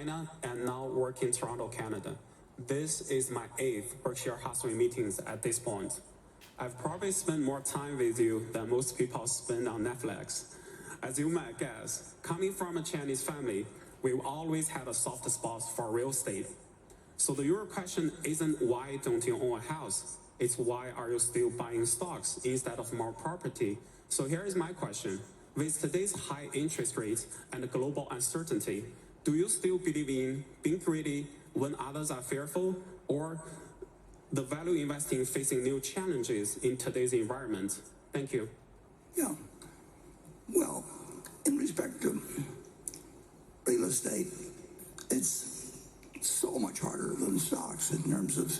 China and now work in Toronto, Canada. This is my 8th Berkshire Hathaway meetings at this point. I've probably spent more time with you than most people spend on Netflix. As you might guess, coming from a Chinese family, we've always had a soft spot for real estate. So the real question isn't why don't you own a house? It's why are you still buying stocks instead of more property? So here is my question. With today's high interest rates and global uncertainty, do you still believe in being greedy when others are fearful, or the value investing facing new challenges in today's environment? Thank you. Yeah. Well, in respect to real estate, it's so much harder than stocks in terms of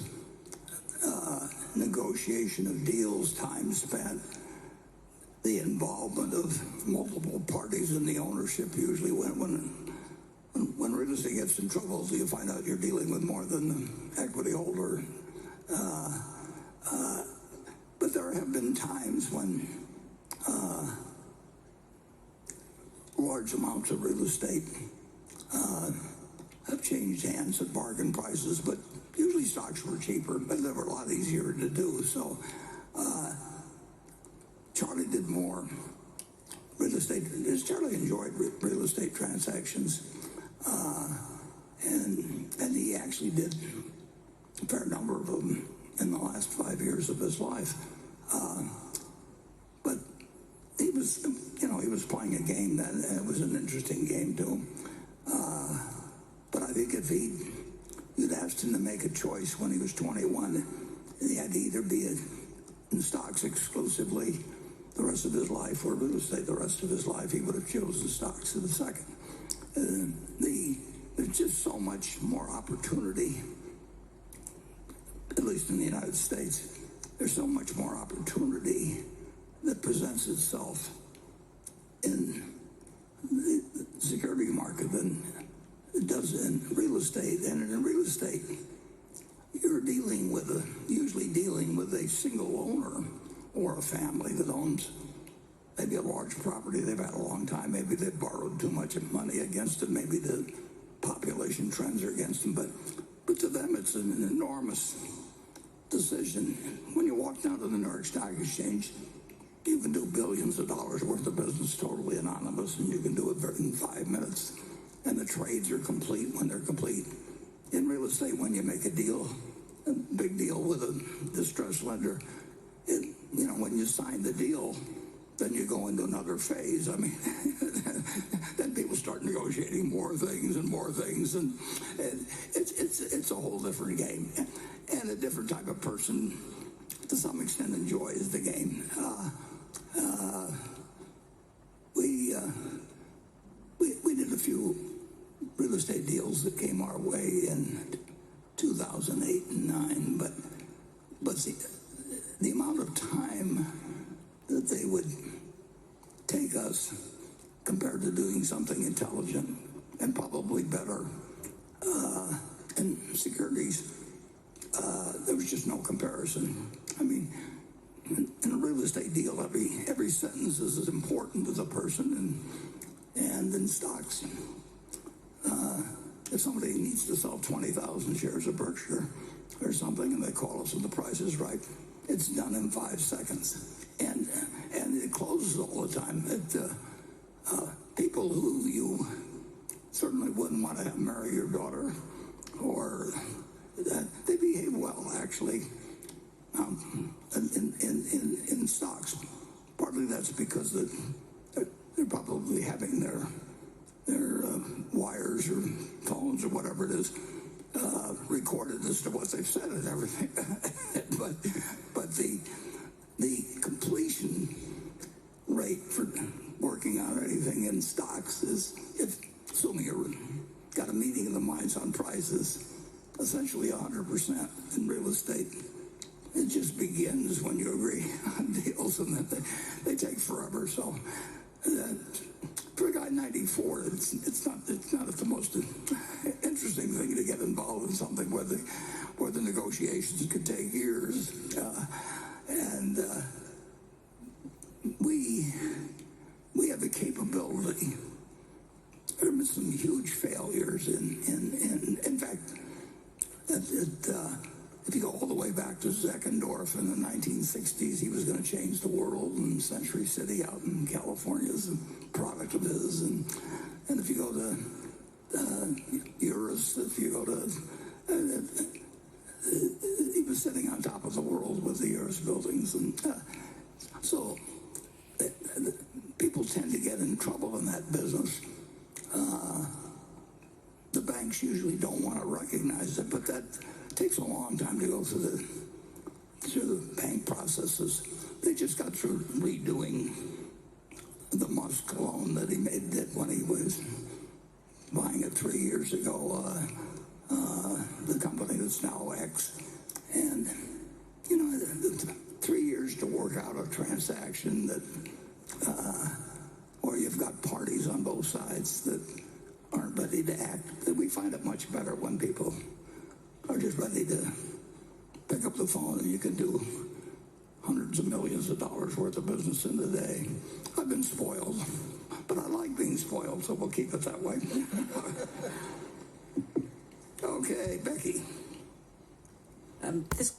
negotiation of deals, time spent, the involvement of multiple parties in the ownership. Usually when real estate gets in trouble, so you find out you're dealing with more than the equity holder. But there have been times when large amounts of real estate have changed hands at bargain prices, but usually stocks were cheaper, but they were a lot easier to do. So Charlie did more real estate. Charlie enjoyed real estate transactions, and he actually did a fair number of them in the last 5 years of his life. But he was playing a game that, and it was an interesting game to him. But I think if you'd asked him to make a choice when he was 21, he had to either be in stocks exclusively the rest of his life or real estate the rest of his life, he would have chosen stocks for the second. There's just so much more opportunity, at least in the United States. There's so much more opportunity that presents itself in the security market than it does in real estate. And in real estate, you're usually dealing with a single owner or a family that owns maybe a large property they've had a long time. Maybe they've borrowed too much money against it. Maybe the population trends are against them. But to them, it's an enormous decision. When you walk down to the New York Stock Exchange, you can do billions of dollars worth of business totally anonymous, and you can do it in 5 minutes. And the trades are complete when they're complete. In real estate, when you make a deal, a big deal with a distressed lender, when you sign the deal, then you go into another phase. I mean, then people start negotiating more things, and it's a whole different game, and a different type of person, to some extent, enjoys the game. We did a few real estate deals that came our way in 2008 and 9, but see, the amount of time that they would take us compared to doing something intelligent and probably better in securities, there was just no comparison. I mean, in a real estate deal, every sentence is as important as a person, and in stocks, if somebody needs to sell 20,000 shares of Berkshire or something, and they call us and the price is right, it's done in 5 seconds, and it closes all the time. People who you certainly wouldn't want to marry your daughter, or they behave well, actually, in stocks. Partly that's because they're probably having their wires or phones or whatever it is recorded as to what they've said and everything. but the completion rate for working on anything in stocks is, assuming you got a meeting of the minds on prices, essentially 100%. In real estate, it just begins when you agree on deals, and then they take forever. So for a guy 94, it's not the most interesting thing to get involved in something where the negotiations could take years. We have the capability. There have been some huge failures years. In fact, if you go all the way back to Zeckendorf in the 1960s, he was going to change the world, and Century City out in California is a product of his. And if you go to Urus, if you go to... he was sitting on top of the world with the Urus buildings. And so people tend to get in trouble in that business. The banks usually don't want to recognize it, but that takes a long time to go through the bank processes. They just got through redoing the Musk loan that he did when he was buying it 3 years ago, the company that's now X. And, 3 years to work out a transaction that, where you've got parties on both sides that aren't ready to act. We find it much better when people are just ready to pick up the phone and you can do hundreds of millions of dollars worth of business in a day. I've been spoiled, but I like being spoiled, so we'll keep it that way. Okay, Becky. This